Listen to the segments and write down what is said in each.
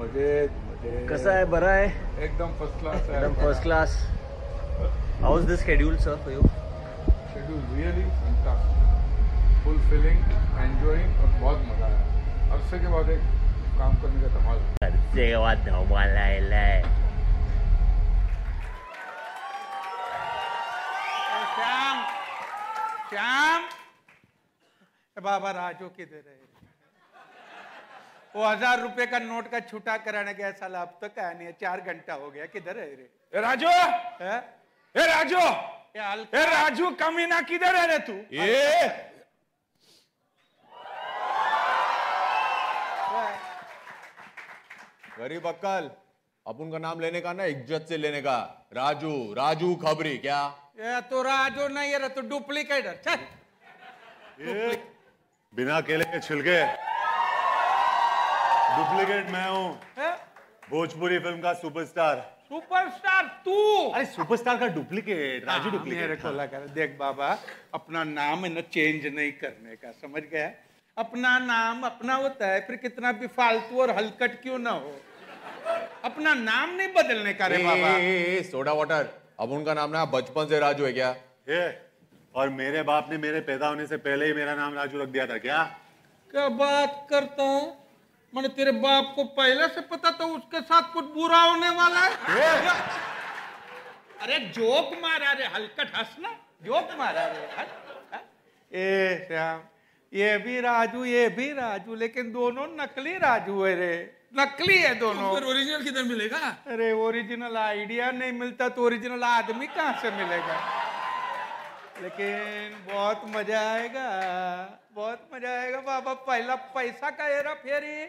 मजे मजे. कसा आहे? बरा आहे? एकदम फर्स्ट क्लास है. एकदम first class. How is the schedule sir for you? Schedule really fantastic, fulfilling, enjoying और बहुत मजा आया. अरसे के बाद एक काम करने का धमाल. अरसे के बाद धमाल आया. श्याम श्याम बाबा राजू किधर है? वो 1000 रुपए का नोट का छुटा कराने गया साला, अब तक आया नहीं है. 4 घंटा हो गया. किधर है रे? ए राजू, है? ए राजू, ए राजू कमीना किधर है रे तू? ये गरीब अक्कल, अपन का नाम लेने का ना इज्जत से लेने का. राजू राजू खबरी क्या? ये तो राजू नहीं है, तो डुप्लीकेट है. चल. बिना केले के छिलके. डुप्लीकेट मैं हूँ. भोजपुरी फिल्म का सुपरस्टार. सुपरस्टार तू? अरे सुपरस्टार का डुप्लीकेट. राजू डुप्लीकेट. मेरे को लगा. देख बाबा, अपना नाम है ना चेंज नहीं करने का, समझ गया? अपना नाम अपना होता है, फिर कितना भी फालतू और हलकट क्यों ना हो, अपना नाम नहीं बदलने का रे बाबा. Soda water. अब उनका नाम ना बचपन से राजू है क्या? और मेरे बाप ने मेरे पैदा होने से पहले ही मेरा नाम राजू रख दिया था क्या? क्या बात करता है? मैंने तेरे बाप को पहले से पता था उसके साथ कुछ बुरा होने वाला है. अरे जोक मारा रे, हलकट हंसना. जोक मारा रे. ए श्याम, ये भी राजू, लेकिन दोनों नकली राजू है रे. नकली है दोनों. ओरिजिनल किधर मिलेगा? अरे ओरिजिनल आइडिया नहीं मिलता तो ओरिजिनल आदमी कहाँ से मिलेगा? लेकिन बहुत मजा आएगा, बहुत मजा आएगा बाबा. पहला पैसा का हेरा फेरी,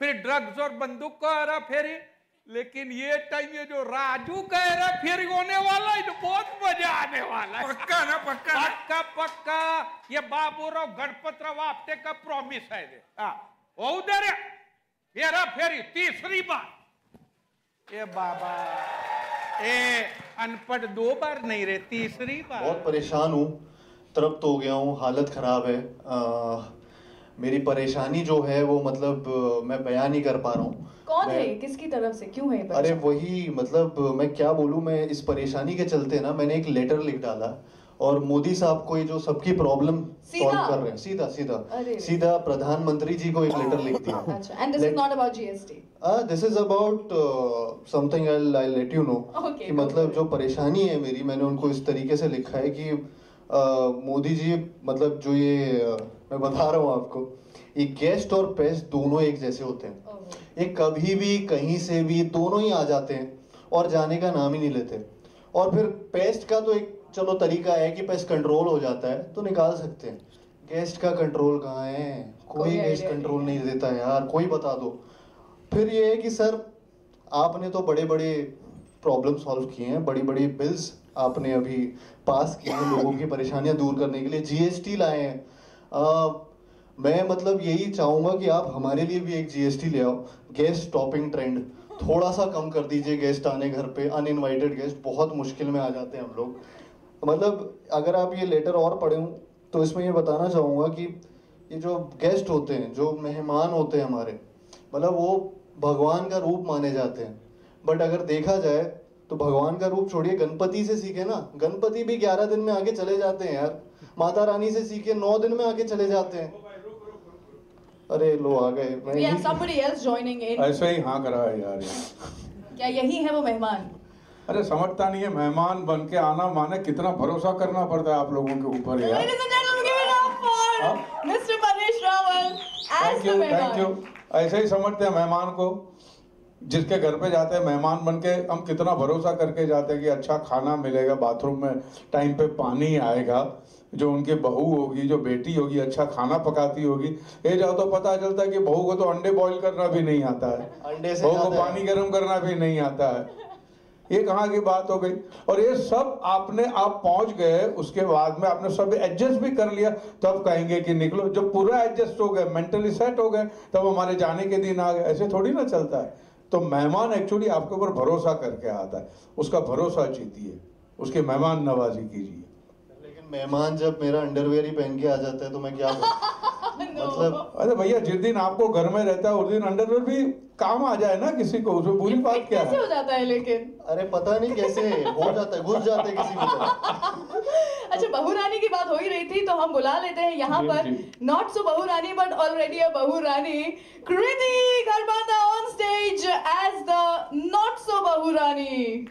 फिर ड्रग्स और बंदूक का हेरा फेरी, लेकिन ये टाइम ये जो राजू का हेरा फेरी होने वाला है, तो बहुत मजा आने वाला है. पक्का ना? पक्का पक्का पक्का. ये बाबूराव गणपतराव आपटे का प्रॉमिस है. वो उधर हेरा फेरी तीसरी बार. ये बाबा, ए अनपढ़ 2 बार नहीं रे, तीसरी बार. बहुत परेशान हूँ, तड़प तो हो गया हूँ, हालत खराब है. मेरी परेशानी जो है वो मतलब मैं बयान नहीं कर पा रहा हूँ. कौन है? किसकी तरफ से? क्यों है? अरे वही मतलब मैं क्या बोलूँ, मैं इस परेशानी के चलते ना मैंने एक लेटर लिख डाला और मोदी साहब को ये जो सबकी प्रॉब्लम सॉल्व कर रहे हैं, सीधा प्रधानमंत्री जी को एक लेटर लिख दिया. अच्छा. And this is not about GST. This is about something I let you know. कि मतलब जो परेशानी है मेरी, मैंने उनको इस तरीके से लिखा है कि मोदी जी, मतलब जो ये मैं बता रहा हूँ आपको, ये गेस्ट और पेस्ट दोनों एक जैसे होते हैं. ये कभी भी कहीं से भी दोनों ही आ जाते हैं और जाने का नाम ही नहीं लेते. और फिर पेस्ट का तो एक चलो तरीका है कि पेस्ट कंट्रोल हो जाता है तो निकाल सकते हैं. गेस्ट का कंट्रोल कहाँ है? कोई गेस्ट कंट्रोल नहीं देता यार, कोई बता दो. फिर ये है कि सर आपने तो बड़े बड़े प्रॉब्लम सॉल्व किए हैं, बड़ी बड़ी बिल्स आपने अभी पास किए हैं लोगों की परेशानियां दूर करने के लिए. जीएसटी लाए हैं. मैं मतलब यही चाहूँगा कि आप हमारे लिए भी एक जीएसटी ले आओ. गेस्ट स्टॉपिंग ट्रेंड थोड़ा सा कम कर दीजिए. गेस्ट आने घर पे, अनइनवाइटेड गेस्ट, बहुत मुश्किल में आ जाते हैं हम लोग. मतलब अगर आप ये लेटर और पढ़े हो तो इसमें ये बताना चाहूँगा कि ये जो गेस्ट होते हैं, जो मेहमान होते हैं हमारे, मतलब वो भगवान का रूप माने जाते हैं. बट अगर देखा जाए तो भगवान का रूप छोड़िए, गणपति से सीखे ना. गणपति भी 11 दिन में आगे चले जाते हैं यार. माता रानी से सीखे 9 दिन में आगे चले जाते हैं. अरे लो आ गए. ऐसे ही हाँ करा है यार. क्या यही है वो मेहमान? अरे समझता नहीं है, मेहमान बन के आना माने कितना भरोसा करना पड़ता है आप लोगों के ऊपर यार. Thank you. ऐसे ही समझते हैं मेहमान को. जिसके घर पे जाते हैं मेहमान बन के, हम कितना भरोसा करके जाते हैं कि अच्छा खाना मिलेगा, बाथरूम में टाइम पे पानी आएगा, जो उनकी बहू होगी, जो बेटी होगी, अच्छा खाना पकाती होगी. ये जाओ तो पता चलता है कि बहू को तो अंडे बॉईल करना भी नहीं आता है, बहू को पानी गर्म करना भी नहीं आता है. ये कहाँ की बात हो गई? और ये सब आप पहुंच गए, उसके बाद में आपने सब एडजस्ट भी कर लिया, तब कहेंगे कि निकलो. जब पूरा एडजस्ट हो गए, मेंटली सेट हो गए, तब हमारे जाने के दिन आ गए. ऐसे थोड़ी ना चलता है. तो मेहमान एक्चुअली आपके ऊपर भरोसा करके आता है, उसका भरोसा जीतिए, उसकी मेहमान नवाजी कीजिए. लेकिन मेहमान जब मेरा अंडरवेयर ही पहन के आ जाता है तो मैं क्या करूं? मतलब अरे भैया जिस दिन आपको घर में रहता है उस दिन अंडरवेयर भी काम आ जाए ना किसी को, उसमें बुरी बात क्या कैसे है? हो जाता है लेकिन? अरे पता नहीं कैसे हो जाता है, घुस जाता है किसी की तरफ। अच्छा, बहू रानी की बात हो ही रही थी तो हम बुला लेते हैं यहाँ जी, पर जी। Not so bahu Rani but already a bahu rani, Kriti गरबाता on stage as the not so bahu rani.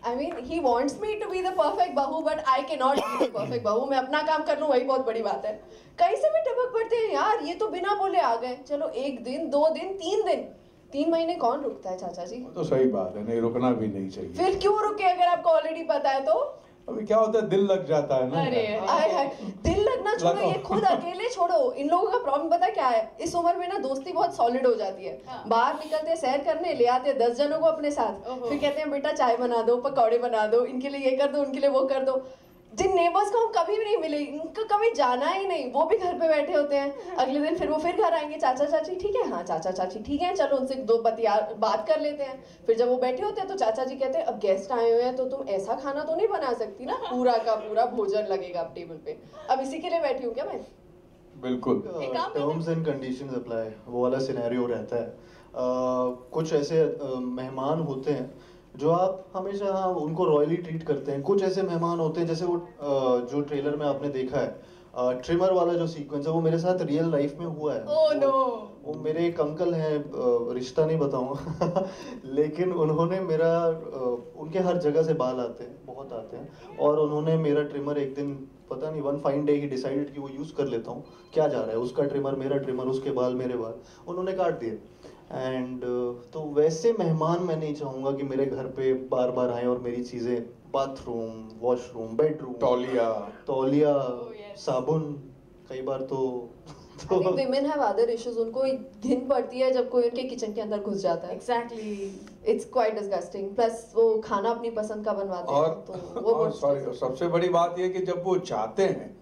I mean, he wants me to be the perfect बहू, but I cannot be the perfect बहू। मैं अपना काम कर लूँ वही बहुत बड़ी बात है। कहीं से भी टपक पड़ते हैं यार, ये तो बिना बोले आ गए। चलो 1 दिन 2 दिन 3 दिन, 3 महीने कौन रुकता है चाचा जी? तो सही बात है, नहीं रुकना भी नहीं चाहिए। फिर क्यों रुके अगर आपको ऑलरेडी पता है तो? अभी क्या होता है, दिल लग जाता है ना। अरे आय हाय, दिल लगना छोड़ो, ये खुद अकेले छोड़ो। इन लोगों का प्रॉब्लम पता क्या है, इस उम्र में ना दोस्ती बहुत सॉलिड हो जाती है। बाहर निकलते हैं सैर करने, ले आते हैं 10 जनों को अपने साथ, फिर कहते हैं बेटा चाय बना दो, पकौड़े बना दो, इनके लिए ये कर दो, उनके लिए वो कर दो। जिन नेबर्स को हम कभी भी नहीं मिले, इनका कभी जाना ही नहीं, वो भी घर पे बैठे होते हैं। अगले दिन फिर वो फिर घर आएंगे, चाचा चाची ठीक है, हाँ चाचा चाची ठीक है, चलो उनसे 2 बात कर लेते हैं। फिर जब वो बैठे होते हैं तो चाचा जी कहते हैं अब गेस्ट आए हुए हैं तो तुम ऐसा खाना तो नहीं बना सकती ना, पूरा का पूरा भोजन लगेगा अब टेबल पे। अब इसी के लिए बैठी हूँ क्या मैं? बिल्कुल। टर्म्स एंड कंडीशंस अप्लाई, वो वाला सिनेरियो रहता है। कुछ ऐसे मेहमान होते हैं जो आप हमेशा उनको रॉयली ट्रीट करते हैं। कुछ ऐसे मेहमान होते हैं जैसे वो जो ट्रेलर में आपने देखा है, ट्रिमर वाला जो सीक्वेंस है, वो मेरे साथ रियल लाइफ में हुआ है। Oh no. वो मेरे एक अंकल हैं, रिश्ता नहीं बताऊंगा लेकिन उन्होंने मेरा उनके हर जगह से बाल आते हैं, बहुत आते हैं, और उन्होंने मेरा ट्रिमर एक दिन पता नहीं वन फाइन डे ही डिसाइडेड कि वो यूज़ कर लेता हूँ, क्या जा रहा है, उसका ट्रिमर मेरा ट्रिमर, उसके बाल मेरे बाल, उन्होंने काट दिए। एंड तो वैसे मेहमान मैं नहीं चाहूँगा कि मेरे घर पे बार बार आए और मेरी चीज़ें, बाथरूम, वॉशरूम, बेडरूम, तौलिया, साबुन, कई बार तो I think women have other issues। उनको एक घिन पड़ती है जब कोई उनके किचन के अंदर घुस जाता है। Exactly। It's quite disgusting। Plus वो खाना अपनी पसंद का बनवाते हैं तो वो बहुत सॉरी, सबसे बड़ी बात ये कि जब वो चाहते हैं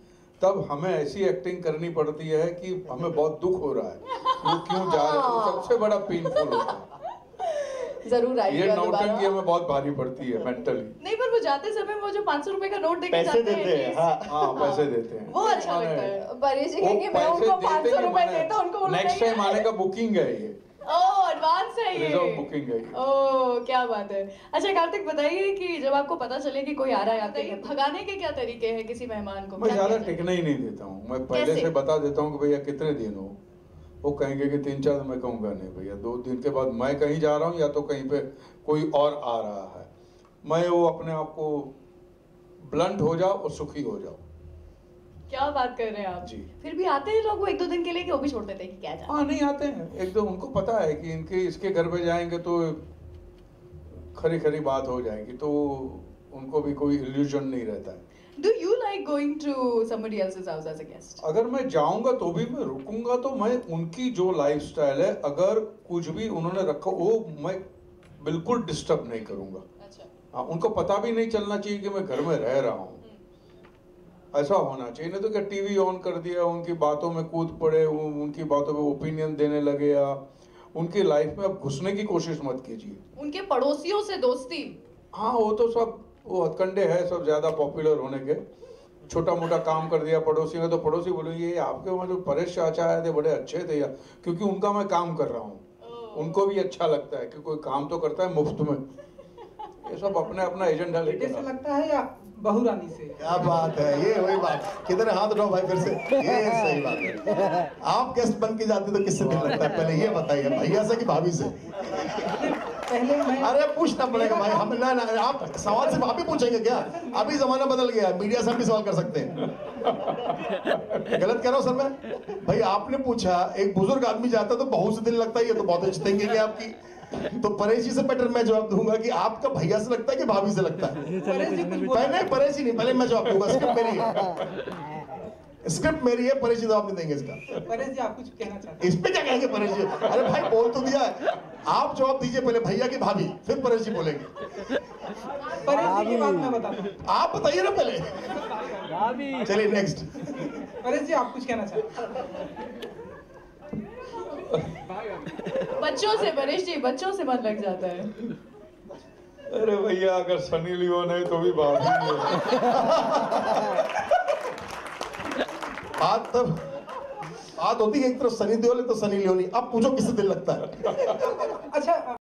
तब हमें ऐसी एक्टिंग करनी पड़ती है कि हमें बहुत दुख हो रहा है, वो क्यों जा रहे हैं, तो सबसे बड़ा पेनफुल होता है। जरूर आइएगा ये दोबारा। नौटंकी हमें बहुत भारी पड़ती है मेंटली। नहीं, पर वो जाते समय वो जो 500 रुपए का नोट देके पैसे जाते देते हैं, हाँ पैसे देते हैं, वो अच्छा लगता है। परेश जी कहेंगे मैं उनको 500 रुपए देता हूँ, उनको नेक्स्ट टाइम आने का बुकिंग है ये, ओह एडवांस है ये, रिजर्व बुकिंग है ये। ओह क्या बात है। अच्छा कार्तिक बताइए कि जब आपको पता चले कि कोई आ रहा है आपके घर, भगाने के क्या तरीके हैं किसी मेहमान को? मैं ज्यादा टिकने ही नहीं देता हूँ, मैं पहले से बता देता हूँ कि भैया कितने दिन हो, वो कहेंगे कि 3-4 दिन, मैं कहूँगा नहीं भैया 2 दिन के बाद मैं कहीं जा रहा हूँ या तो कहीं पे कोई और आ रहा है, मैं वो अपने आप को ब्लंट हो जाओ और सुखी हो जाओ। क्या बात कर रहे हैं आप जी। फिर भी आते हैं लोग वो 1-2 दिन के लिए कि वो भी छोड़ देते हैं कि क्या जाना। हाँ नहीं आते हैं, एक दो उनको पता है कि इनके इसके घर पे जाएंगे तो खरी खरी बात हो जाएगी, तो उनको भी कोई इल्यूजन नहीं रहता है। Do you like going to somebody else's house as a guest? अगर मैं जाऊंगा तो भी मैं रुकूंगा तो मैं उनकी जो लाइफस्टाइल है, अगर कुछ भी उन्होंने रखा वो मैं बिल्कुल डिस्टर्ब नहीं करूंगा। अच्छा। हाँ, उनको पता भी नहीं चलना चाहिए कि मैं घर में रह रहा हूँ, ऐसा होना चाहिए। नहीं तो क्या टीवी ऑन कर दिया, उनकी बातों में कूद पड़े, उनकी बातों में ओपिनियन देने लगे, या उनकी लाइफ में अब घुसने की कोशिश मत कीजिए। उनके पड़ोसियों से दोस्ती? हाँ वो तो सब वो हथकंडे है सब, ज्यादा पॉपुलर होने के। छोटा मोटा काम कर दिया पड़ोसी ने तो पड़ोसी बोलेंगे ये आपके वहाँ जो परेश चाचा आए थे बड़े अच्छे थे, या क्योंकि उनका मैं काम कर रहा हूँ, उनको भी अच्छा लगता है कि कोई काम तो करता है मुफ्त में। ये सब अपने अपना एजेंडा लेके से लगता है या बहू रानी से? क्या बात है, ये वही बात। किधर हाथ उठाओ भाई फिर से, ये सही बात है। आप गेस्ट बन के जाते तो किससे दिल लगता है, पहले ये बताइए, भैया से कि भाभी से? पहले मैं अरे पूछना पड़ेगा भाई, हम ना आप सवाल सिर्फ आप ही पूछेंगे क्या? अभी जमाना बदल गया, मीडिया से हम भी सवाल कर सकते हैं। गलत कह रहा हूँ सर मैं? भाई आपने पूछा, एक बुजुर्ग आदमी जाता तो बहू से दिल लगता है, ये तो बहुत अच्छी थिंकिंग है आपकी। तो परेश जी से बेटर मैं जवाब दूंगा कि आपका भैया से लगता है कि भाभी से लगता है? पहले परेश जी नहीं, पहले मैं जवाब दूंगा, स्क्रिप्ट मेरी है, स्क्रिप्ट मेरी है, परेश जी जवाब नहीं देंगे इसका। परेश जी आप कुछ कहना चाहते इस पे क्या कहेंगे परेश जी? अरे भाई बोल तो दिया है, आप जवाब दीजिए पहले, भैया की भाभी, फिर परेश जी बोलेंगे। परेश जी की बात मैं बताता हूँ, आप बताइए ना पहले। चलिए नेक्स्ट। परेश जी आप कुछ कहना चाहते? बच्चों से परेश जी, बच्चों से मन लग जाता है। अरे भैया अगर सनी लियोन है तो भी बात ही है। बात होती है एक तरफ सनी देओल है तो सनी लियोनी। अब पूछो किससे दिल लगता है। अच्छा